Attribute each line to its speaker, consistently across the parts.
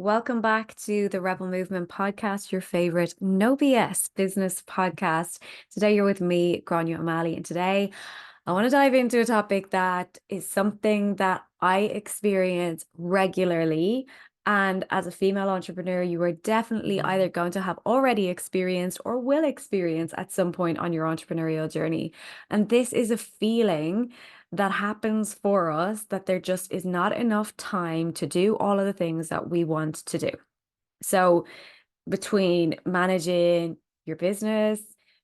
Speaker 1: Welcome back to the Rebel Movement podcast, your favorite no BS business podcast. Today you're with me, Gráinne O'Malley, and today I want to dive into a topic that is something that I experience regularly. And as a female entrepreneur, you are definitely either going to have already experienced or will experience at some point on your entrepreneurial journey. And this is a feeling that happens for us that there just is not enough time to do all of the things that we want to do. So, between managing your business,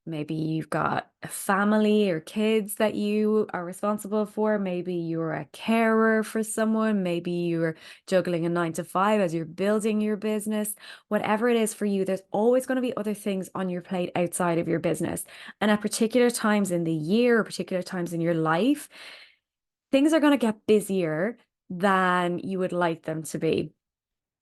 Speaker 1: maybe you've got a family or kids that you are responsible for. Maybe you're a carer for someone. Maybe you're juggling a 9 to 5 as you're building your business. Whatever it is for you, there's always going to be other things on your plate outside of your business. And at particular times in the year or particular times in your life, things are going to get busier than you would like them to be.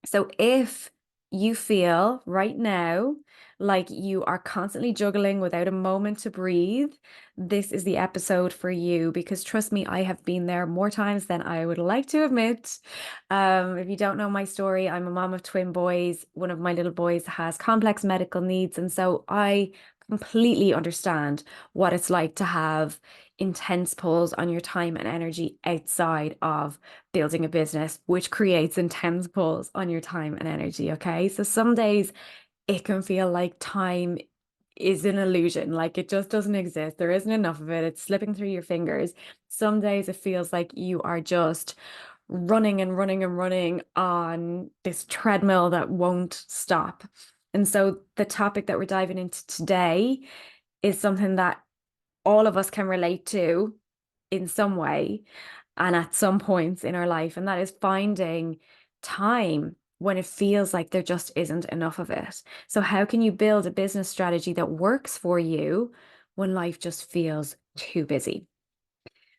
Speaker 1: So if you feel right now like you are constantly juggling without a moment to breathe, this is the episode for you because trust me, I have been there more times than I would like to admit. If you don't know my story, I'm a mom of twin boys. One of my little boys has complex medical needs, and so I completely understand what it's like to have intense pulls on your time and energy outside of building a business, which creates intense pulls on your time and energy. Okay. So some days it can feel like time is an illusion, like it just doesn't exist. There isn't enough of it. It's slipping through your fingers. Some days it feels like you are just running and running and running on this treadmill that won't stop. And so the topic that we're diving into today is something that all of us can relate to in some way and at some points in our life, and that is finding time when it feels like there just isn't enough of it. So, how can you build a business strategy that works for you when life just feels too busy?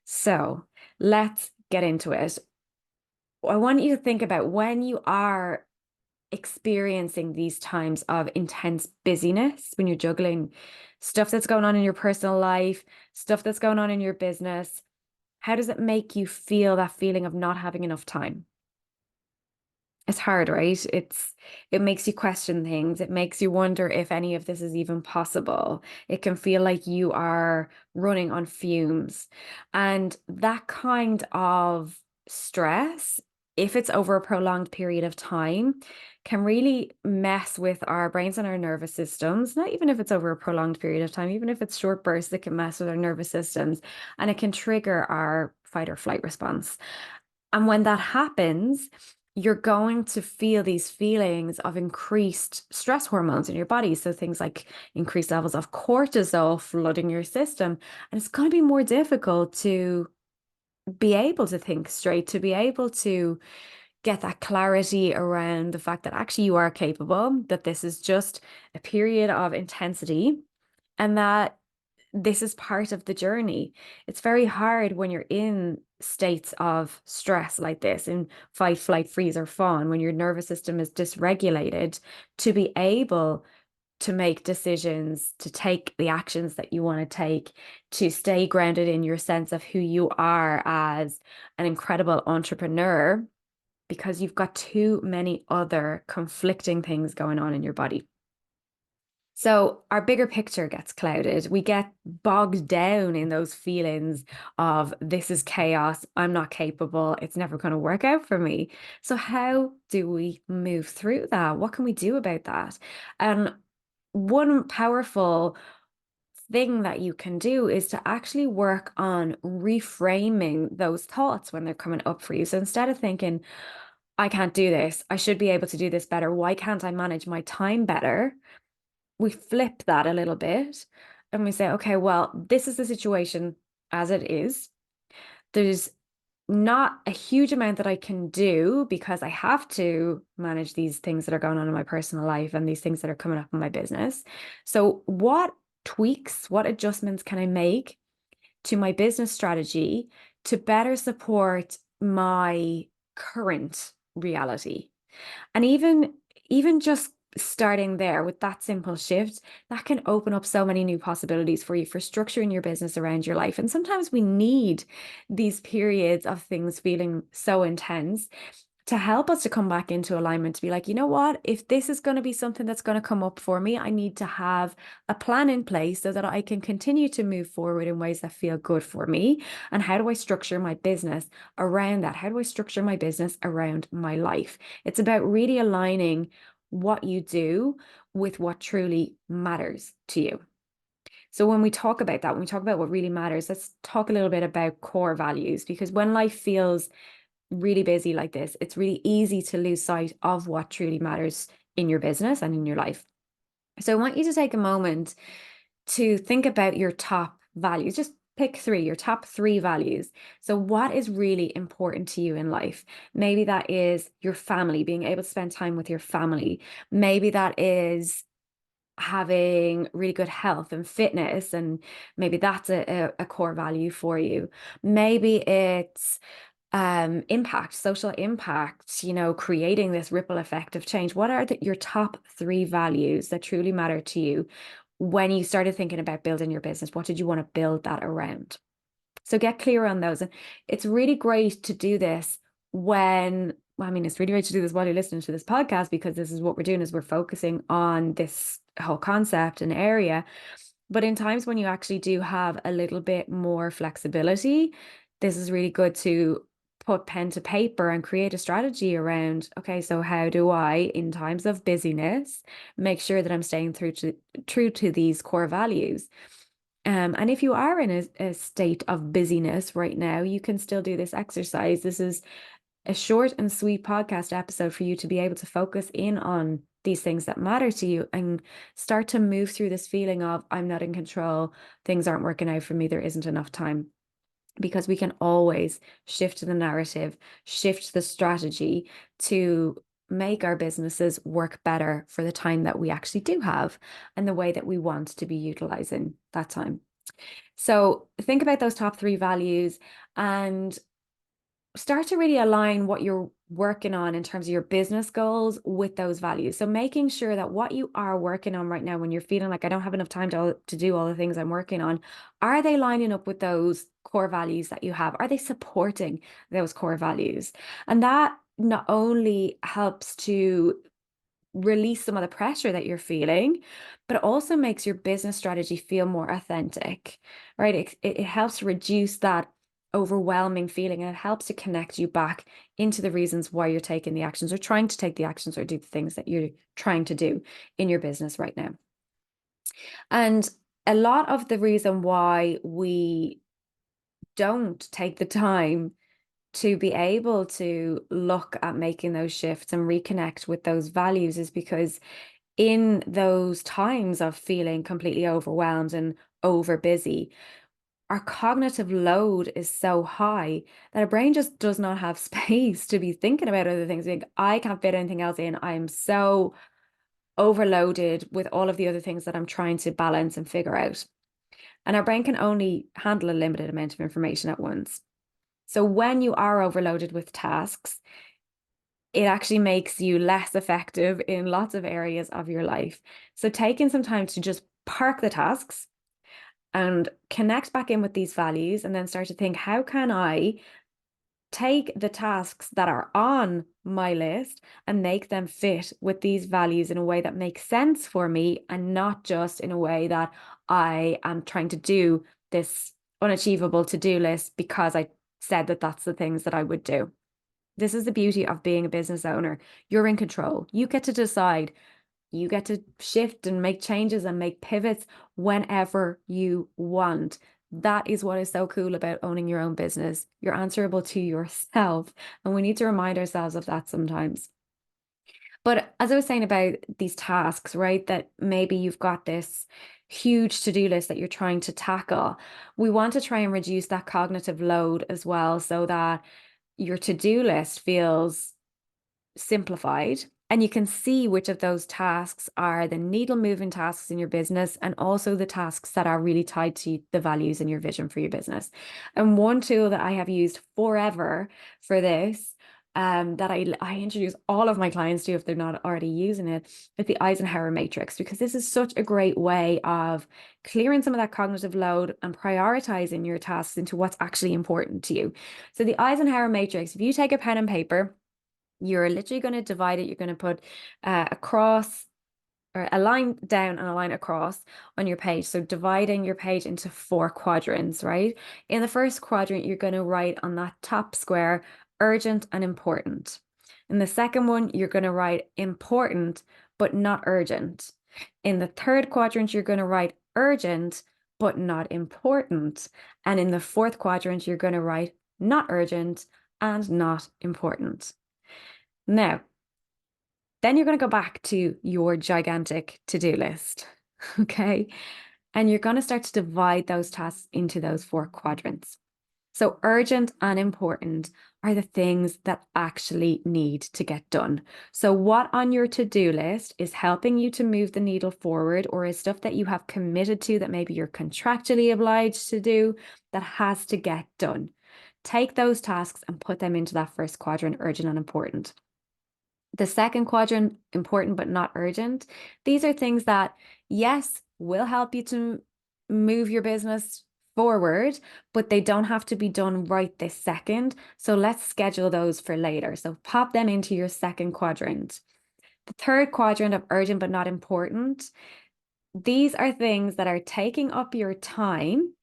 Speaker 1: So, let's get into it. I want you to think about when you are experiencing these times of intense busyness, when you're juggling stuff that's going on in your personal life, stuff that's going on in your business. How does it make you feel, that feeling of not having enough time? It's hard, right? It makes you question things. It makes you wonder if any of this is even possible. It can feel like you are running on fumes. And that kind of stress, if it's over a prolonged period of time, can really mess with our brains and our nervous systems. Not even if it's over a prolonged period of time, even if it's short bursts, it can mess with our nervous systems and it can trigger our fight or flight response. And when that happens, you're going to feel these feelings of increased stress hormones in your body. So things like increased levels of cortisol flooding your system. And it's going to be more difficult to be able to think straight, to be able to get that clarity around the fact that actually you are capable, that this is just a period of intensity, and that this is part of the journey. It's very hard when you're in states of stress like this, in fight, flight, freeze, or fawn, when your nervous system is dysregulated, to be able to make decisions, to take the actions that you want to take, to stay grounded in your sense of who you are as an incredible entrepreneur, because you've got too many other conflicting things going on in your body. So our bigger picture gets clouded. We get bogged down in those feelings of this is chaos. I'm not capable. It's never going to work out for me. So how do we move through that? What can we do about that? And one powerful thing that you can do is to actually work on reframing those thoughts when they're coming up for you. So instead of thinking, I can't do this, I should be able to do this better. Why can't I manage my time better? We flip that a little bit and we say, okay, well, this is the situation as it is. There's not a huge amount that I can do because I have to manage these things that are going on in my personal life and these things that are coming up in my business. So, what tweaks, what adjustments can I make to my business strategy to better support my current reality? And even just starting there with that simple shift, that can open up so many new possibilities for you for structuring your business around your life. And sometimes we need these periods of things feeling so intense to help us to come back into alignment, to be like, you know what, if this is going to be something that's going to come up for me, I need to have a plan in place so that I can continue to move forward in ways that feel good for me. And how do I structure my business around that? How do I structure my business around my life? It's about really aligning what you do with what truly matters to you. So when we talk about that, when we talk about what really matters, let's talk a little bit about core values, because when life feels really busy like this, it's really easy to lose sight of what truly matters in your business and in your life. So I want you to take a moment to think about your top values. Just pick three, your top three values. So what is really important to you in life? Maybe that is your family, being able to spend time with your family. Maybe that is having really good health and fitness, and maybe that's a core value for you. Maybe it's impact, social impact, creating this ripple effect of change. What are your top three values that truly matter to you when you started thinking about building your business? What did you want to build that around? So get clear on those. And it's really great to do this it's really great to do this while you're listening to this podcast, because this is what we're doing, is we're focusing on this whole concept and area. But in times when you actually do have a little bit more flexibility, this is really good to put pen to paper and create a strategy around, okay, so how do I, in times of busyness, make sure that I'm staying true to these core values? And if you are in a state of busyness right now, you can still do this exercise. This is a short and sweet podcast episode for you to be able to focus in on these things that matter to you and start to move through this feeling of, I'm not in control, things aren't working out for me, there isn't enough time. Because we can always shift the narrative, shift the strategy to make our businesses work better for the time that we actually do have and the way that we want to be utilizing that time. So think about those top three values and start to really align what you're working on in terms of your business goals with those values. So making sure that what you are working on right now, when you're feeling like I don't have enough time to do all the things I'm working on, are they lining up with those core values that you have? Are they supporting those core values? And that not only helps to release some of the pressure that you're feeling, but it also makes your business strategy feel more authentic, right? It helps reduce that overwhelming feeling, and it helps to connect you back into the reasons why you're taking the actions or trying to take the actions or do the things that you're trying to do in your business right now. And a lot of the reason why we don't take the time to be able to look at making those shifts and reconnect with those values is because in those times of feeling completely overwhelmed and over busy, our cognitive load is so high that our brain just does not have space to be thinking about other things. Like, I can't fit anything else in. I'm so overloaded with all of the other things that I'm trying to balance and figure out. And our brain can only handle a limited amount of information at once. So when you are overloaded with tasks, it actually makes you less effective in lots of areas of your life. So taking some time to just park the tasks and connect back in with these values, and then start to think, how can I take the tasks that are on my list and make them fit with these values in a way that makes sense for me, and not just in a way that I am trying to do this unachievable to-do list because I said that that's the things that I would do. This is the beauty of being a business owner. You're in control. You get to decide. You get to shift and make changes and make pivots whenever you want. That is what is so cool about owning your own business. You're answerable to yourself, and we need to remind ourselves of that sometimes. But as I was saying about these tasks, right, that maybe you've got this huge to-do list that you're trying to tackle, we want to try and reduce that cognitive load as well, so that your to-do list feels simplified, and you can see which of those tasks are the needle moving tasks in your business, and also the tasks that are really tied to the values and your vision for your business. And one tool that I have used forever for this, that I introduce all of my clients to if they're not already using it, is the Eisenhower Matrix, because this is such a great way of clearing some of that cognitive load and prioritizing your tasks into what's actually important to you. So the Eisenhower Matrix, if you take a pen and paper You're literally going to divide it. You're going to put across, or a line down and a line across on your page. So dividing your page into 4 quadrants, right? In the first quadrant, you're going to write on that top square, urgent and important. In the second one, you're going to write important, but not urgent. In the third quadrant, you're going to write urgent, but not important. And in the fourth quadrant, you're going to write not urgent and not important. Now, then you're going to go back to your gigantic to-do list, okay? And you're going to start to divide those tasks into those 4 quadrants. So urgent and important are the things that actually need to get done. So what on your to-do list is helping you to move the needle forward, or is stuff that you have committed to that maybe you're contractually obliged to do that has to get done. Take those tasks and put them into that first quadrant, urgent and important. The second quadrant, important but not urgent. These are things that, yes, will help you to move your business forward, but they don't have to be done right this second. So let's schedule those for later. So pop them into your second quadrant. The third quadrant of urgent but not important. These are things that are taking up your time.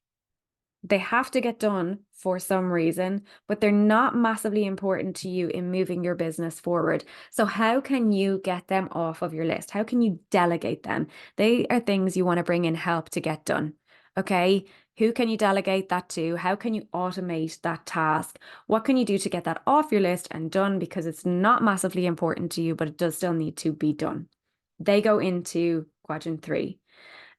Speaker 1: They have to get done for some reason, but they're not massively important to you in moving your business forward. So how can you get them off of your list? How can you delegate them? They are things you want to bring in help to get done. Okay. Who can you delegate that to? How can you automate that task? What can you do to get that off your list and done, because it's not massively important to you, but it does still need to be done? They go into quadrant 3.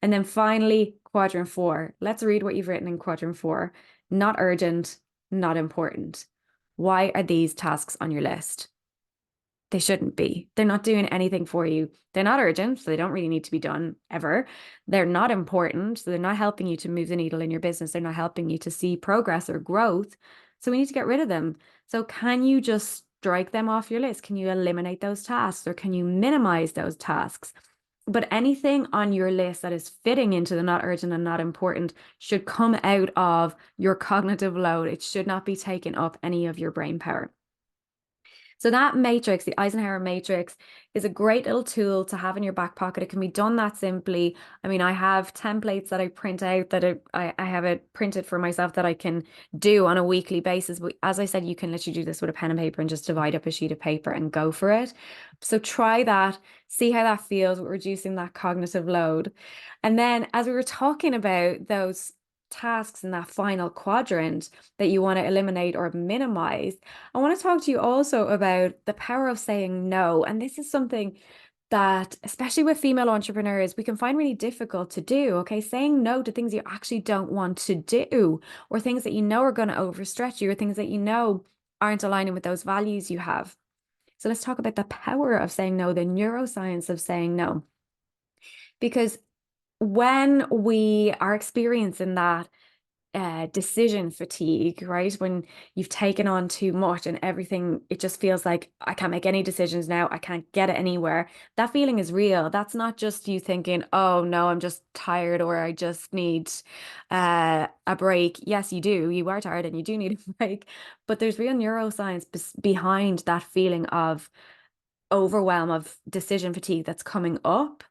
Speaker 1: And then finally, quadrant 4. Let's read what you've written in quadrant 4. Not urgent, not important. Why are these tasks on your list? They shouldn't be. They're not doing anything for you. They're not urgent, so they don't really need to be done ever. They're not important, so they're not helping you to move the needle in your business. They're not helping you to see progress or growth. So we need to get rid of them. So can you just strike them off your list? Can you eliminate those tasks, or can you minimize those tasks? But anything on your list that is fitting into the not urgent and not important should come out of your cognitive load. It should not be taking up any of your brain power. So that matrix, the Eisenhower Matrix, is a great little tool to have in your back pocket. It can be done that simply. I mean, I have templates that I print out that I have it printed for myself that I can do on a weekly basis. But as I said, you can literally do this with a pen and paper and just divide up a sheet of paper and go for it. So try that, see how that feels with reducing that cognitive load. And then as we were talking about those tasks in that final quadrant that you want to eliminate or minimize, I want to talk to you also about the power of saying no. And this is something that, especially with female entrepreneurs, we can find really difficult to do. Okay. Saying no to things you actually don't want to do, or things that you know are going to overstretch you, or things that you know aren't aligning with those values you have. So let's talk about the power of saying no, the neuroscience of saying no. Because when we are experiencing that decision fatigue, right? When you've taken on too much and everything, it just feels like I can't make any decisions now. I can't get it anywhere. That feeling is real. That's not just you thinking, oh no, I'm just tired, or I just need a break. Yes, you do. You are tired and you do need a break. But there's real neuroscience behind that feeling of overwhelm, of decision fatigue that's coming up.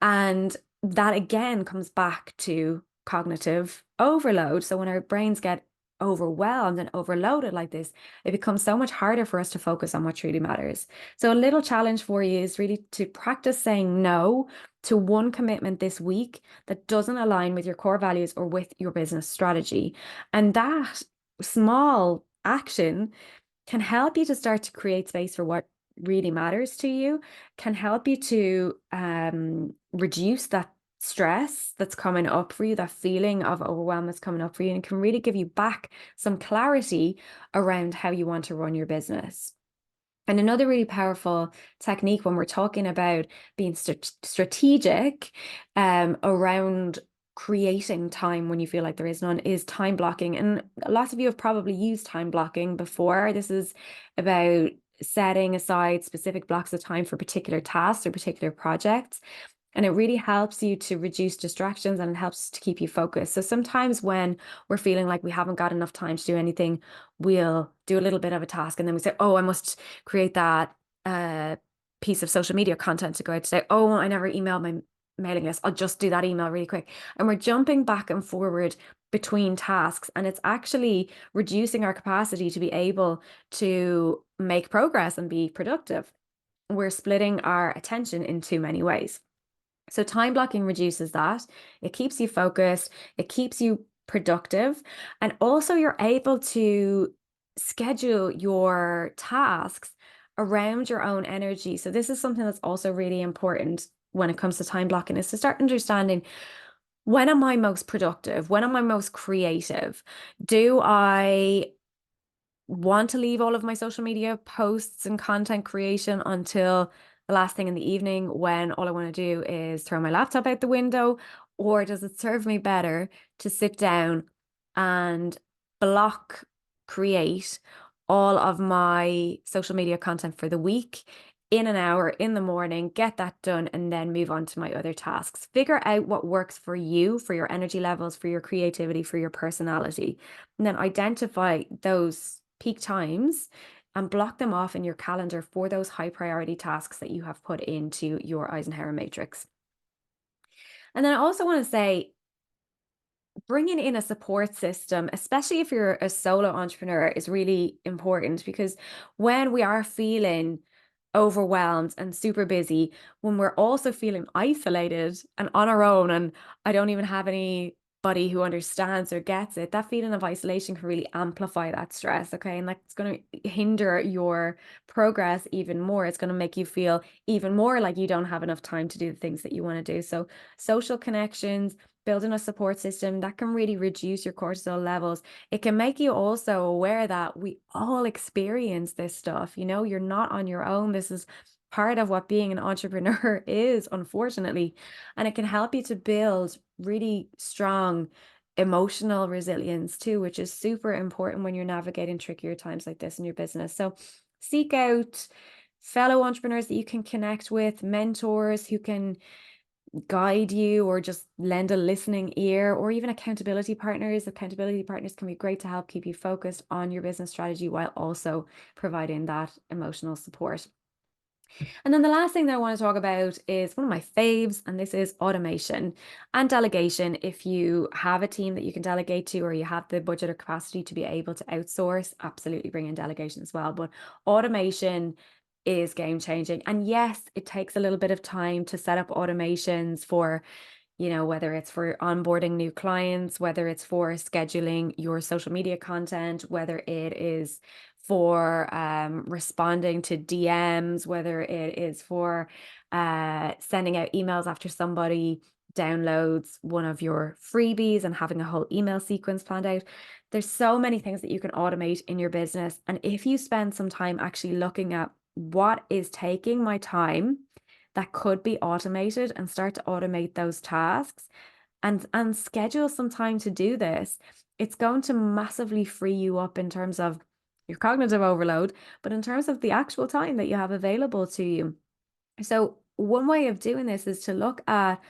Speaker 1: And that again comes back to cognitive overload. So when our brains get overwhelmed and overloaded like this, it becomes so much harder for us to focus on what truly matters. So a little challenge for you is really to practice saying no to one commitment this week that doesn't align with your core values or with your business strategy. And that small action can help you to start to create space for what really matters to you, can help you to reduce that stress that's coming up for you, that feeling of overwhelm that's coming up for you, and can really give you back some clarity around how you want to run your business. And another really powerful technique when we're talking about being strategic around creating time when you feel like there is none is time blocking. And lots of you have probably used time blocking before. This is about setting aside specific blocks of time for particular tasks or particular projects. And it really helps you to reduce distractions and it helps to keep you focused. So sometimes when we're feeling like we haven't got enough time to do anything, we'll do a little bit of a task and then we say, oh, I must create that piece of social media content to go out today. Oh, I never emailed my mailing list. I'll just do that email really quick. And we're jumping back and forward between tasks, and it's actually reducing our capacity to be able to make progress and be productive. We're splitting our attention in too many ways. So time blocking reduces that. It keeps you focused, it keeps you productive, and also you're able to schedule your tasks around your own energy. So this is something that's also really important when it comes to time blocking, is to start understanding, when am I most productive? When am I most creative? Do I want to leave all of my social media posts and content creation until the last thing in the evening when all I want to do is throw my laptop out the window? Or does it serve me better to sit down and block create all of my social media content for the week in an hour in the morning, get that done, and then move on to my other tasks? Figure out what works for you, for your energy levels, for your creativity, for your personality, and then identify those peak times and block them off in your calendar for those high priority tasks that you have put into your Eisenhower Matrix. And then I also want to say, bringing in a support system, especially if you're a solo entrepreneur, is really important, because when we are feeling overwhelmed and super busy, when we're also feeling isolated and on our own, and I don't even have anybody who understands or gets it, that feeling of isolation can really amplify that stress. Okay. And that's going to hinder your progress even more. It's going to make you feel even more like you don't have enough time to do the things that you want to do. So social connections, building a support system, that can really reduce your cortisol levels. It can make you also aware that we all experience this stuff. You're not on your own. This is part of what being an entrepreneur is, unfortunately. And it can help you to build really strong emotional resilience too, which is super important when you're navigating trickier times like this in your business. So seek out fellow entrepreneurs that you can connect with, mentors who can guide you or just lend a listening ear, or even accountability partners. Accountability partners can be great to help keep you focused on your business strategy while also providing that emotional support. And then the last thing that I want to talk about is one of my faves, and this is automation and delegation. If you have a team that you can delegate to, or you have the budget or capacity to be able to outsource, absolutely bring in delegation as well. But automation is game changing. And yes, it takes a little bit of time to set up automations for, whether it's for onboarding new clients, whether it's for scheduling your social media content, whether it is for responding to DMs, whether it is for sending out emails after somebody downloads one of your freebies and having a whole email sequence planned out. There's so many things that you can automate in your business. And if you spend some time actually looking at what is taking my time that could be automated, and start to automate those tasks and schedule some time to do this, it's going to massively free you up in terms of your cognitive overload, but in terms of the actual time that you have available to you. So one way of doing this is to look at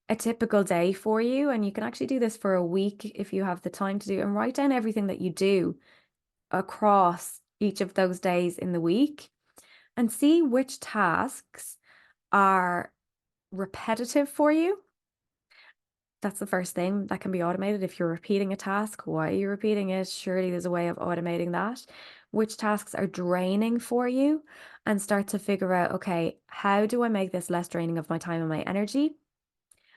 Speaker 1: a typical day for you, and you can actually do this for a week if you have the time to do, and write down everything that you do across each of those days in the week, and see which tasks are repetitive for you. That's the first thing that can be automated. If you're repeating a task, why are you repeating it? Surely there's a way of automating that. Which tasks are draining for you, and start to figure out, okay, how do I make this less draining of my time and my energy?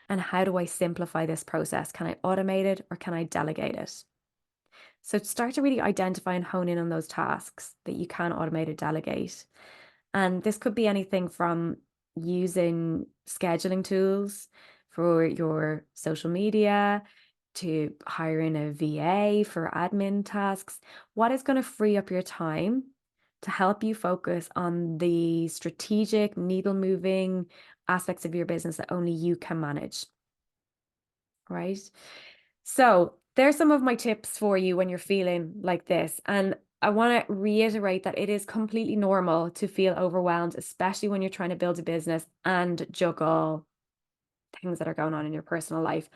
Speaker 1: And how do I simplify this process? Can I automate it or can I delegate it? So start to really identify and hone in on those tasks that you can automate or delegate. And this could be anything from using scheduling tools for your social media to hiring a VA for admin tasks. What is going to free up your time to help you focus on the strategic, needle moving aspects of your business that only you can manage? Right? So there's some of my tips for you when you're feeling like this. And I want to reiterate that it is completely normal to feel overwhelmed, especially when you're trying to build a business and juggle things that are going on in your personal life.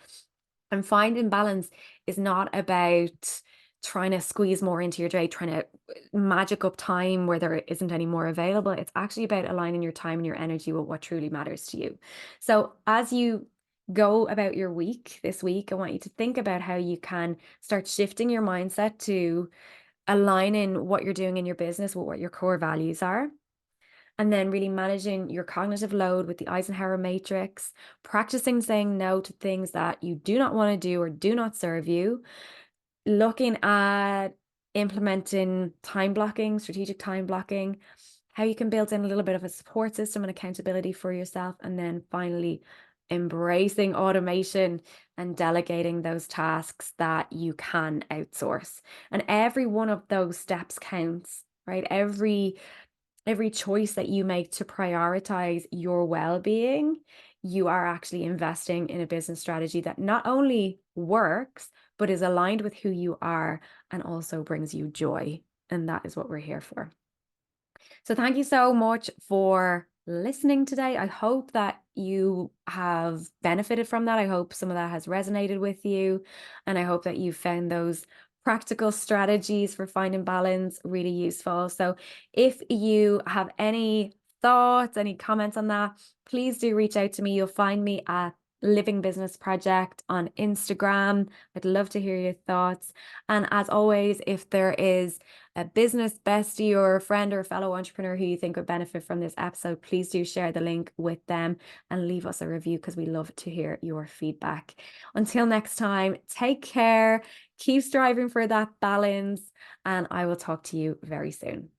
Speaker 1: And finding balance is not about trying to squeeze more into your day, trying to magic up time where there isn't any more available. It's actually about aligning your time and your energy with what truly matters to you. So as you go about your week this week, I want you to think about how you can start shifting your mindset to aligning what you're doing in your business with what your core values are. And then really managing your cognitive load with the Eisenhower Matrix, practicing saying no to things that you do not want to do or do not serve you, looking at implementing time blocking, strategic time blocking, how you can build in a little bit of a support system and accountability for yourself. And then finally, embracing automation and delegating those tasks that you can outsource. And every one of those steps counts, right? Every choice that you make to prioritize your well-being, you are actually investing in a business strategy that not only works, but is aligned with who you are and also brings you joy. And that is what we're here for. So thank you so much for listening today. I hope that you have benefited from that. I hope some of that has resonated with you. And I hope that you found those practical strategies for finding balance really useful. So if you have any thoughts, any comments on that, please do reach out to me. You'll find me at Living Business Project on Instagram. I'd love to hear your thoughts. And as always, if there is a business bestie or a friend or a fellow entrepreneur who you think would benefit from this episode, please do share the link with them and leave us a review because we love to hear your feedback. Until next time, take care, keep striving for that balance, and I will talk to you very soon.